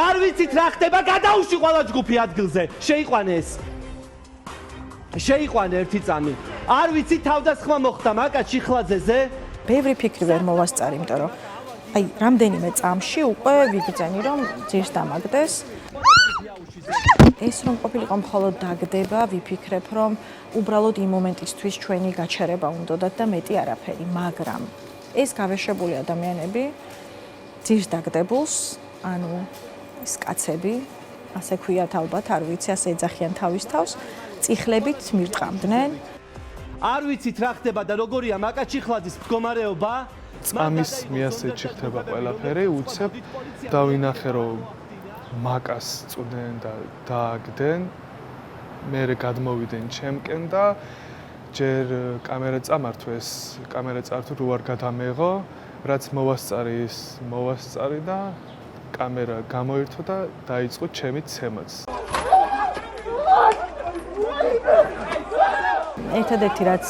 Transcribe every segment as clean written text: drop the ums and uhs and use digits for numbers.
არ ვიცით რა ხდება, გადაუში ყველა ჯგუფი ადგილზე. შეიყვანე ეს. შეიყვანე ერთი წამი. არ ვიცი თავდასხმა მოხდა მაკა ჩიხლაძეზე. ბევრი ფიქრი ვერ მოვასწარი, იმიტომ რომ აი რამდენიმე წამში უკვე ვიგრძენი რომ ძირს დამაგდეს. ეს რომ ყოფილიყო მხოლოდ დაგდება, ვიფიქრებ რომ უბრალოდ იმ მომენტისთვის ჩვენი გაჩერება უნდათ და მეტი არაფერი, მაგრამ ეს გავეშებული ადამიანები ძირს დაგდებულს, ანუ ეს კაცები, ასე ქვიათ ალბათ, არ ვიცი, ასე ეძახიან თავის თავს, წიხლებით მირტყამდნენ. არ ვიცით რა ხდება და როგორია მაკა ჩიხლაძის მდგომარეობა? წამის მიასეჩი ხდება ყველაფერი, უცებ დავინახე რომ მაკას წვდნენ და დააგდნენ. მე გადმოვიდნენ ჩემკენ და ჯერ კამერა წამართვეს, კამერა წართო რო არ გადამეღო, რაც მოვასწარი და კამერა გამოირთო და დაიწყო ჩემი ცემაც. ერთადერთი რაც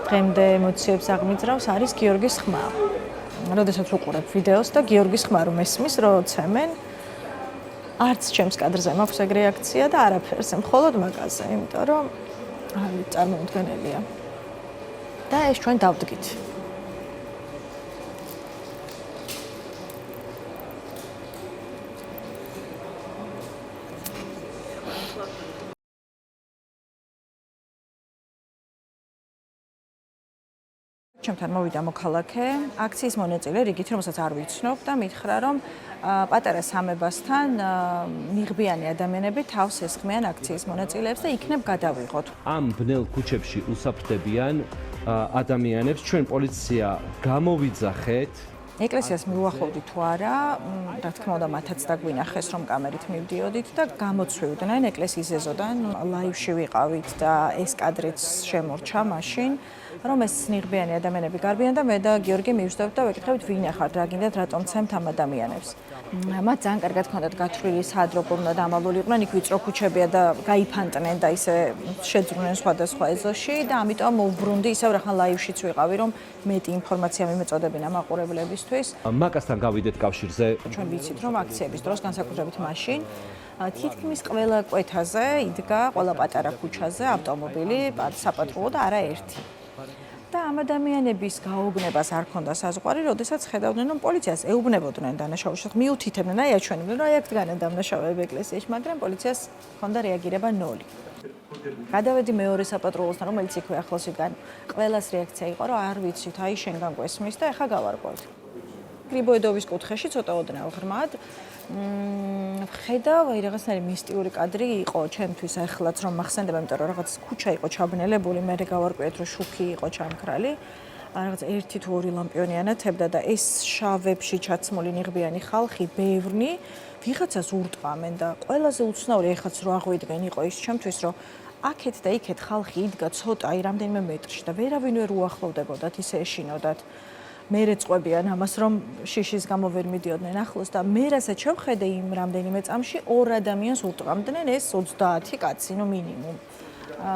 დღემდე ემოციებს აღმიძრავს არის გიორგის ხმა. როდესაც ვუყურებ ვიდეოს და გიორგის ხმა რომ ესმის, რომ ცემენ, არც ჩემს კადრზე მაქვს ეგ რეაქცია და არაფერს, მხოლოდ მაკაზე, იმიტომ რომ არის წარმოუდგენელია. და ეს ჩვენ დავდგით. ჩემთან მოვიდა მოქალაქე, აქციის მონაწილე, რიგით რომელსაც არ ვიცნობ და მითხრა რომ პატარა სამებასთან მიღბიანი ადამიანები თავს ესხმიან აქციის მონაწილეებს და იქნებ გადავიღოთ. ამ ბნელ ქუჩებში უსაფრდებიან ადამიანებს ჩვენ პოლიცია გამოვიძახეთ. ეკლესიას მივუახლოვდით თუ არა, რა თქმა უნდა მათაც დაგვინახეს რომ კამერით მივდიოდით და გამოცვიდნენ ეკლესიის ეზოდან, ლაივში ვიყავით და ეს კადრიც შემორჩა მაშინ. რომ ეს ნიღბიანი ადამიანები გარბიან და მე და გიორგი მივსდევთ და ვეკითხებით ვინ ახართ, რა გინდათ, რატომ ცემთ ამ ადამიანებს. მათ ძალიან კარგად ჰქონდათ გათვლილი სად როგორ უნდა დამალული იყვნენ, იქ ვიწრო ქუჩებია და გაიფანტნენ და ისე შეძრუნენ სხვადასხვა ეზოში და ამიტომ მოვბრუნდი ისევ რახან ლაივშიც ვიყავი, რომ მეტი ინფორმაცია მიმეწოდებინა მაყურებლებისთვის. მაკასთან გავიდეთ კავშირზე. ჩვენ ვიცით, რომ აქციების დროს განსაკუთრებით მაშინ თითქმის ყველა კვეთაზე იდგა, ყველა პატარა ქუჩაზე ავტომობილი, საპატრულო და არა ერთი. და ამ ადამიანების გაუგნებას არ ქონდა საზღვარი, როდესაც ხედავდნენ, რომ პოლიციას ეუბნებოდნენ დანაშაულს, მიუთითებდნენ, აი აჩვენებდნენ, რომ აი აქ დგანან დამნაშავეები ეკლესიაში, მაგრამ პოლიციას ქონდა რეაგირება 0. გადავედი მეორე საპატრულოსთან, რომელიც იქვე ახლოს იგან, ყველას რეაქცია იყო, რომ არ ვიცით, აი შენგან გვესმის და ეხა გავარკვევთ. გრიბოედოვის კუთხეში ცოტა ოდნავ ღრმად ხედავ, აი რაღაცნაირი მისტიური კადრი იყო ჩემთვის ახლაც რომ მახსენდება, იმიტომ რომ რაღაც ქუჩა იყო ჩაბნელებული, მე გავარკვიეთ რომ შუქი იყო ჩამქრალი. რაღაც ერთი თუ ორი ლამპიონი ანათებდა და ეს შავებში ჩაცმული ნიღბიანი ხალხი ბევრნი ვიღაცას ურტყამენ და ყველაზე უცნაური ეხაც რო აღვიდგენ იყო ის ჩემთვის რომ აქეთ და იქეთ ხალხი იდგა ცოტა აი რამდენიმე მეტრში და ვერავინ ვერ უახლოვდებოდათ, ისე ეშინოდათ. მე რეწყვებიან ამას რომ შიშის გამო ვერ მიდიოდნენ ახლოს და მე რასაც შევხედე იმ რამდენიმე წამში 2 ადამიანს ურტყამდნენ ეს 30 კაცი ნუ მინიმუმ.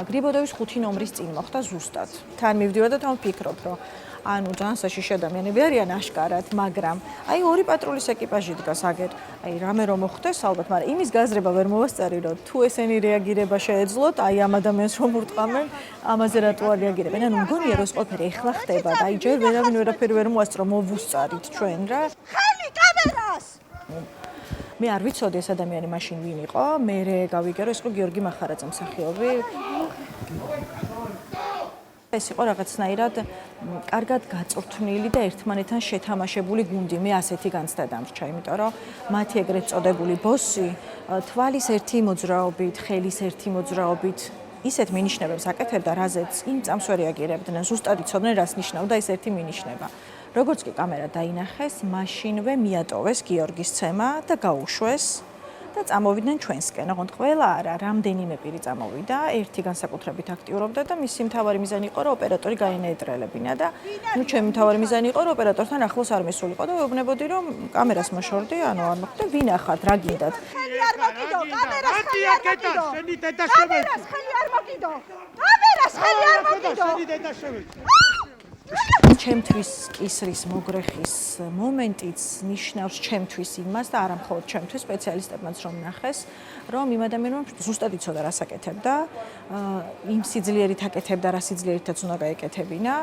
გრიბოდოვის 5 ნომრის წინ მოხდა ზუსტად. თან მივდივარ და თან ვფიქრობ რომ ანუ ძალიან საშიში ადამიანები არიან აშკარად, მაგრამ აი 2 პატრულის ეკიპაჟი დგას აგერ. აი რამე რომ მოხდეს ალბათ, მაგრამ იმის გაზრება ვერ მოვასწარი რომ თუ ესენი რეაგირება შეეძლოთ, აი ამ ადამიანს რომ ურტყამენ, ამაზე რატო არ რეაგირებენ? ანუ მგონია რომ ეს ყველაფერი ეხლა ხდება და აი ჯერ ვერავინ ვერაფერი ვერ მოასწრო, მოვუსწარით ჩვენ რა. ხელი კამერას! მე არ ვიცოდი ეს ადამიანი მაშინ ვინ იყო, მე გავიგე რომ ეს იყო გიორგი მახარაძე მსახიობი. ეს იყო რაღაცნაირად კარგად გაწვრთნილი და ერთმანეთთან შეთამაშებული გუნდი. მე ასეთი განცდა დამრჩა, იმიტომ რომ მათი ეგრეთ წოდებული ბოსი თვალის ერთი მოძრაობით, ხელის ერთი მოძრაობით ისეთ მინიშნებებს აკეთებდა, რაზეც იმ წამს ვერ რეაგირებდნენ. ზუსტად იცოდნენ, რას ნიშნავდა ეს ერთი მინიშნება. როგორც კი კამერა დაინახეს, მაშინვე მიატოვეს გიორგის ცემა და გაუშვეს და წამოვიდნენ ჩვენსკენ. ოღონდ ყველა არა, რამდენიმე პირი წამოვიდა, ერთი განსაკუთრებით აქტიურობდა და მისი მთავარი მიზანი იყო, რომ ოპერატორი გაენეიტრელებინა და ნუ ჩემი მთავარი მიზანი იყო, რომ ოპერატორთან ახლოს არ მისულიყო და ვეუბნებოდი, რომ კამერას მოშორდი, ანუ არ მოხდა, ვინ ახართ, რა გინდათ? ხელი არ მოკიდო, კამერას ხელი არ მოკიდო. კამერას ხელი არ მოკიდო. კამერას ხელი არ მოკიდო. ჩემთვის კისრის მოგრეხის მომენტიც ნიშნავს ჩემთვის იმას და არა მხოლოდ ჩემთვის, სპეციალისტებმაც რომ ნახეს, რომ იმ ადამიანმა ზუსტად იცოდა რას აკეთებდა, იმ სიძლიერით აკეთებდა, რა სიძლიერითაც უნდა გაეკეთებინა.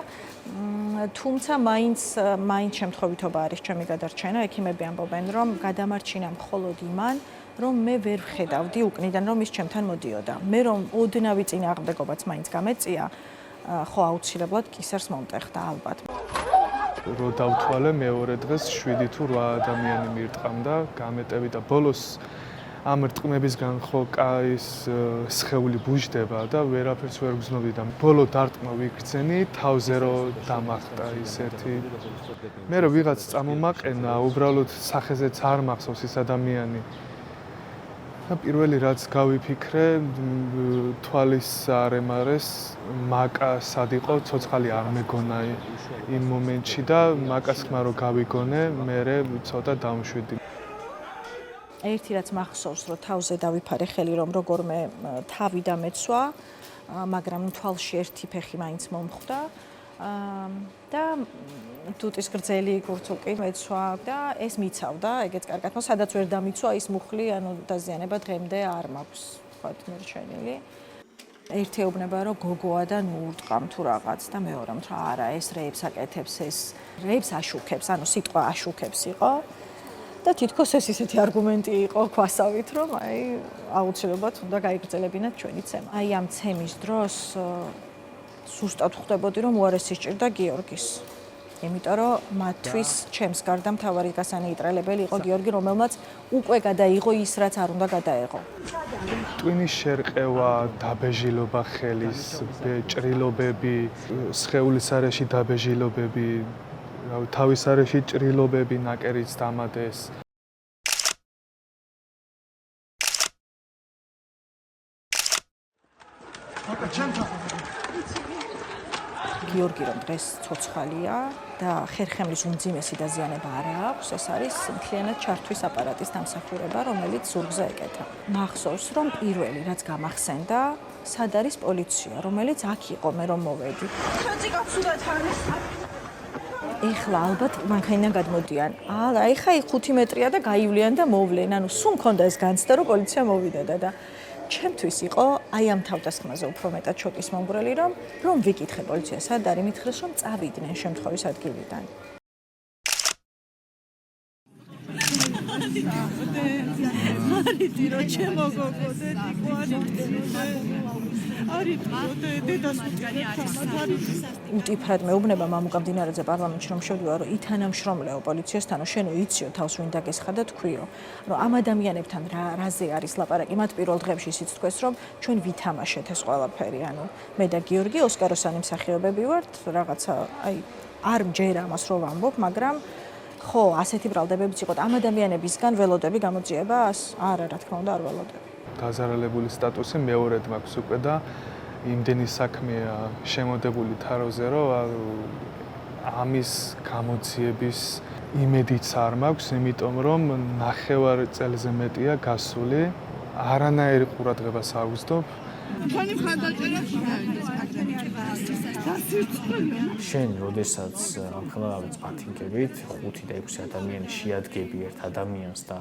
თუმცა მაინც შემთხვევითობა არის ჩემი გადარჩენა, ექიმები ამბობენ, რომ გადამარჩინა მხოლოდ იმან, რომ მე ვერ ვხედავდი უკნიდან, რომ ის ჩემთან მოდიოდა. მე რომ ოდნავი წინააღმდეგობაც მაინც გამეწია, ხო აუცილებლად კისერს მომტეხდა ალბათ. რო დავთვალე მეორე დღეს 7 თუ 8 ადამიანი მირტყამდა, გამეტევი და ბოლოს ამ რტყმებისგან ხო კაის სხეული ბუჟდება და ვერაფერს ვერ გრძნობდი და ბოლო დარტყმა ვიგრძენი, თავზე რო დამახტა ისეთი. მე რო ვიღაც წამომაყენა, უბრალოდ სახეზეც არ მახსოვს ის ადამიანი. და პირველი რაც გავიფიქრე, თვალის არ ემარეს, მაკა სად იყო, ცოცხალი არ მეგონა იმ მომენტში და მაკას ხმა რო გავიგონე, მერე ცოტა დამშვიდი. ერთი რაც მახსოვს, რომ თავზე დავიფარე ხელი, რომ როგორმე თავი დამეცვა, მაგრამ თვალში ერთი ფეხი მაინც მომხვდა. და თუთის გრძელი გურთუკი მეცვა და ეს მიცავდა, ეგეც კარგად, но სადაც ვერ დამიცვა ის მუხლი, ანუ დაზიანება დღემდე არ მაქვს, ვთქვათ, მორჩენილი. ერთი ეუბნება, რომ გოგოა და ნუ ურტყამ თუ რაღაც და მეორე რომ არა, ეს რეებს აკეთებს, ეს რეებს აშუქებს, ანუ სიტყვა აშუქებს იყო. და თითქოს ეს ისეთი არგუმენტი იყო ქვასავით, რომ აი აუცილებლად უნდა გაიგრძელებინათ ჩვენი ცემა. აი ამ ცემის დროს სუსტად ხვდებოდი, რომ უარესი სჭირდა გიორგის. იმიტომ რომ მათთვის ჩემს გარდა მთავარი გასანეიტრალებელი იყო გიორგი, რომელმაც უკვე გადაიღო ის, რაც არ უნდა გადაეღო. ტვინის შერყევა, დაბეჟილობა ხელის, ჭრილობები, სხეულის არეში დაბეჟილობები, თავის არეში ჭრილობები, ნაკერიც დამადეს. გიორგი რომ დღეს ცოცხალია და ხერხემლის უმძიმესი დაზიანება არ აქვს, ეს არის მთლიანად ჩართვის აპარატის დამსახურება, რომელიც ზურგზე ეკეთა. მახსოვს, რომ პირველი რაც გამახსენდა, სად არის პოლიცია, რომელიც აქ იყო, მე რომ მოვედი. ეხლა ალბათ მანქანიდან გადმოდიან. აი ხა 5 მეტრია და გაივლიან და მოვლენ. ანუ სულ მქონდა ეს განცდა, რომ პოლიცია მოვიდოდა და ჩემთვის იყო აი ამ თავდასხმაზე უფრო მეტად შოკის მომგვრელი, რომ ვიკითხე პოლიციას, სად არის, მითხრეს, რომ წავიდნენ შემთხვევის ადგილიდან. უტიფრად მეუბნება მამუკა მდინარეძე პარლამენტში რომ შევდივარ, რომ ითანამშრომლეო პოლიციასთან, შენო იციო თავს ვინ დაგესხა და თქვიო, რომ ამ ადამიანებთან რაზე არის ლაპარაკი, მათ პირველ დღეებში ისიც თქვეს, რომ ჩვენ ვითამაშეთ ეს ყველაფერი, ანუ მე და გიორგი ოსკაროსანი მსახიობები ვართ, რაღაცა აი არ მჯერ ამას რო ვამბობ, მაგრამ ხო, ასეთი ბრალდებებიც იყო. ამ ადამიანებისგან ველოდები გამოძიებას? არა, რა თქმა უნდა, არ ველოდები. დაზარალებული სტატუსი მეორედ მაქვს უკვე და იმდენი საქმეა შემოდებული თაროზე, რომ ამის გამოძიების იმედიც არ მაქვს, იმიტომ რომ 9 წელზე მეტია გასული, არანაირი ყურადღებას არ ვუცდობ. შენ როდესაც ამხელავით პათინგებით 5 და 6 ადამიანი შეადგები ერთ ადამიანს და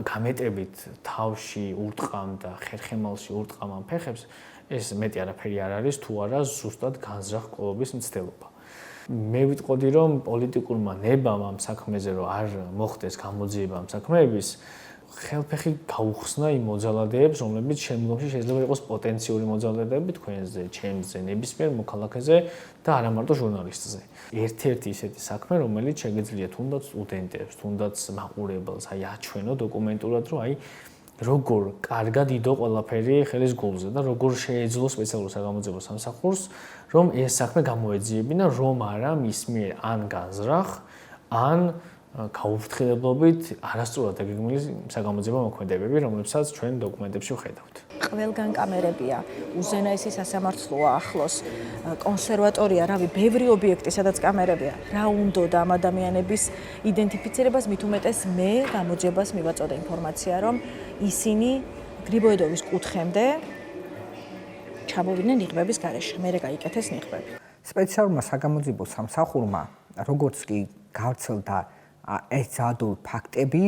გამეტებით თავში ურტყამ და ხერხემალში ურტყამ ამ ფეხებს, ეს მეტი არაფერი არ არის თუ არა ზუსტად განზრახ ყოლობის მცდელობა. მე ვიტყოდი რომ პოლიტიკურმა ნებამ ამ საქმეზე რომ არ მოხდეს გამოძიება ამ საქმეების, ხელფეხი გაუხსნა იმ მოძალადეებს, რომლებიც შემდგომში შეიძლება იყოს პოტენციური მოძალადეები თქვენზე, ჩემზე, ნებისმიერ მოქალაქეზე და არა მარტო ჟურნალისტზე. ერთ-ერთი ისეთი საქმე, რომელიც შეგეძლია თუნდაც სტუდენტებს, თუნდაც მაყურებელს, აი აჩვენო დოკუმენტურად, რომ აი როგორ კარგად იდო ყველაფერი ხელის გულზე და როგორ შეეძლო სპეციალურ საგამოძიებო სამსახურს, რომ ეს საქმე გამოეძიებინა, რომ არა მის მიერ ან განზრახ, ან გაუფრთხილებლობით არასწორად დაგეგმილი საგამოძიებო მოქმედებები, რომლებსაც ჩვენ დოკუმენტებში ვხედავთ. ყველგან კამერებია, უზენაესი სასამართლოა ახლოს, კონსერვატორია, რავი, ბევრი ობიექტი, სადაც კამერებია. რა უნდოდა ამ ადამიანების იდენტიფიცირებას, მით უმეტეს მე გამოძიებას მივაწოდე ინფორმაცია, რომ ისინი გრიბოედოვის კუთხემდე ჩამოვიდნენ ნიღბების გარეშე, მერე გაიკეთეს ნიღბები. სპეციალურმა საგამოძიებო სამსახურმა, როგორც კი გავრცელდა ეს ძადული ფაქტები,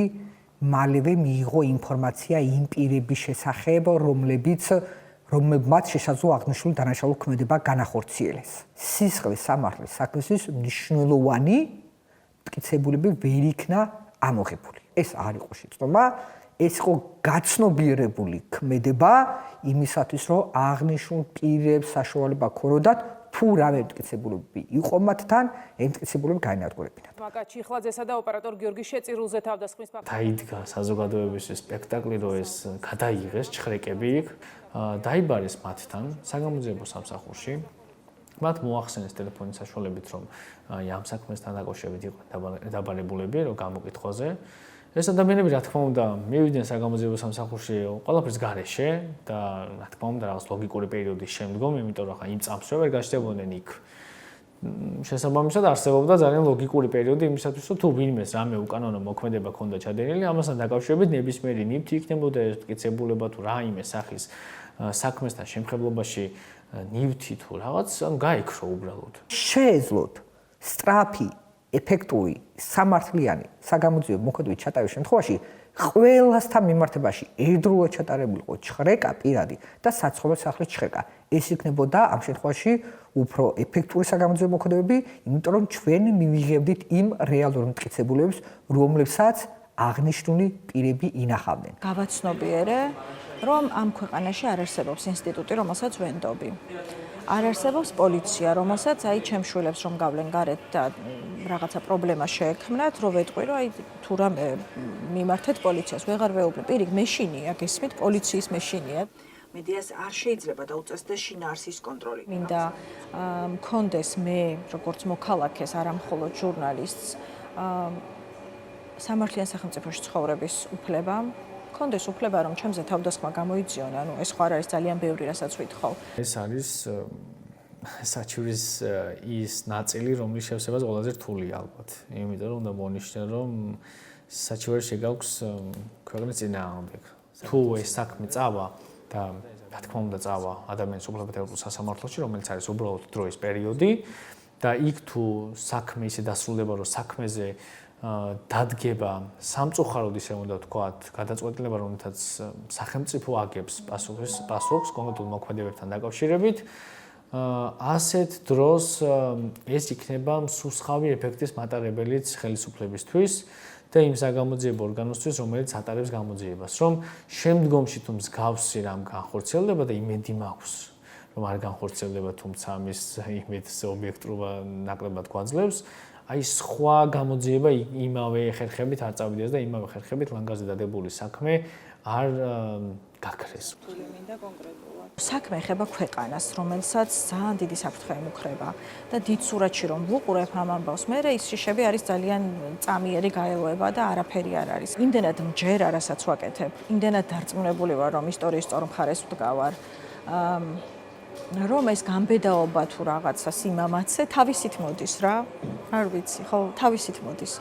მალევე მიიღო ინფორმაცია იმ პირების შესახებ, რომლებმაც შესაძლოა აღნიშნული დანაშაული ქმედება განახორციელეს. სისხლის სამართლის საქმისთვის მნიშვნელოვანი მტკიცებულები ვერ იქნა ამოღებული. ეს არ იყო შეცდომა, ეს იყო გაცნობიერებული ქმედება იმისათვის, რომ აღნიშნულ პირებს საშუალება ქონოდათ თუ რამე მტკიცებულები იყო მათთან, ეს მტკიცებულები გაენადგურებინათ. მაკა ჩიხლაძესა და ოპერატორ გიორგი შეწირულზე თავდასხმის ფაქტი. დაიდგა საზოგადოებისთვის სპექტაკლი, რომ ეს გადაიღეს ჩხრეკები იქ, დაიბარეს მათთან საგამოძიებო სამსახურში. მათ მოახსენეს ტელეფონის საშუალებით, რომ ამ საქმესთან დაკავშირებით იყვნენ დაბანებულები, რომ გამოკითხვაზე. ეს ადამიანები, რა თქმა უნდა, მივიდნენ საგამოძიებო სამსახურში ყველაფრის გარეშე და რა თქმა უნდა, რაღაც ლოგიკური პერიოდის შემდგომ, იმიტომ რომ იმ წამსვე ვერ გაჩნდებოდნენ იქ. შესაბამისად არსებობდა ძალიან ლოგიკური პერიოდი იმისათვის, რომ თუ ვინმეს რამე უკანონო მოქმედება ჰქონდა ჩადენილი, ამასთან დაკავშირებით ნებისმიერი ნივთი იქნებოდა ეს მტკიცებულება თუ რაიმე სახის საქმესთან შემხებლობაში ნივთი თუ რაღაც, ანუ გაიქრო უბრალოდ. შეეძლოთ სწრაფი, ეფექტური, სამართლიანი საგამოძიებო მოქმედების ჩატარების შემთხვევაში ყველასთან მიმართებაში ერთდროულად ჩატარებულიყო ჩხრეკა პირადი და საცხოვრებელ სახლის ჩხრეკა. ეს იქნებოდა ამ შემთხვევაში უფრო ეფექტური საგამოძიებო მოქმედებები, იმიტომ რომ ჩვენ მივიღებდით იმ რეალურ მტკიცებულებს, რომლებსაც აღნიშნული პირები ინახავდნენ. გავაცნობიერე, რომ ამ ქვეყანაში არ არსებობს ინსტიტუტი, რომელსაც ვენდობი. არ არსებობს პოლიცია, რომელსაც აი ჩემ შვილებს რომ გავლენ გარეთ და რაღაცა პრობლემა შეექმნათ, რომ ვეტყვი, რომ აი თუ რამე მიმართეთ პოლიციას, ვეღარ ვეუბნები. პირიქით, მეშინია, გესმით, პოლიციის მეშინია. მედიას არ შეიძლება დაუწესდეს შინაარსის კონტროლი. მინდა მქონდეს მე, როგორც მოქალაქეს, არა მხოლოდ ჟურნალისტს, სამართლიან სახელმწიფოში ცხოვრების უფლება, მქონდეს უფლება, რომ ჩემზე თავდასხმა გამოიძიონ, ანუ ეს ხო არ არის ძალიან ბევრი, რასაც ვითხოვ. ეს არის საჩურის ის ნაწილი, რომლის შევსებას ყველაზე რთულია ალბათ. იმიტომ რომ უნდა მონიშნე, რომ საჩურის შეგაქვს ქვეყნის წინააღმდეგ. თუ ეს საქმე წავა და რა თქმა უნდა წავა ადამიანის უფლებათა სასამართლოში, რომელიც არის უბრალოდ დროის პერიოდი და იქ თუ საქმე ისე დასრულდება, რომ საქმეზე დადგება სამწუხაროდ ისე უნდა ვთქვათ, გადაწყვეტილება, რომელთაც სახელმწიფო აგებს პასუხს კონკრეტულ მოქმედებებთან დაკავშირებით, ასეთ დროს ეს იქნება მსუსხავი ეფექტის მატარებელიც ხელისუფლებისთვის და იმ საგამოძიებო ორგანოსთვის, რომელიც ატარებს გამოძიებას, რომ შემდგომში თუ მსგავსი რამ განხორციელდება და იმედი მაქვს, რომ არ განხორციელდება, თუმცა ამის იმედს ობიექტურობა ნაკლებად გვაძლევს, აი სხვა გამოძიება იმავე ხერხებით არ წავიდეს და იმავე ხერხებით ლანგარზე დადებული საქმე არ გაქრეს. საქმე ეხება ქვეყანას, რომელსაც ძალიან დიდი საფრთხე ემუქრება და დიდ სურათში რომ ვუყურებ ამ ამბავს, მე ის შიშები არის ძალიან წამიერი გაელოება და არაფერი არ არის. იმდენად მჯერა, რასაც ვაკეთებ, იმდენად დარწმუნებული ვარ, რომ ისტორიის სწორ მხარეს ვდგავარ. რომ ეს გამბედაობა თუ რაღაცა სიმამაცე თავისით მოდის რა. არ ვიცი, ხო, თავისით მოდის.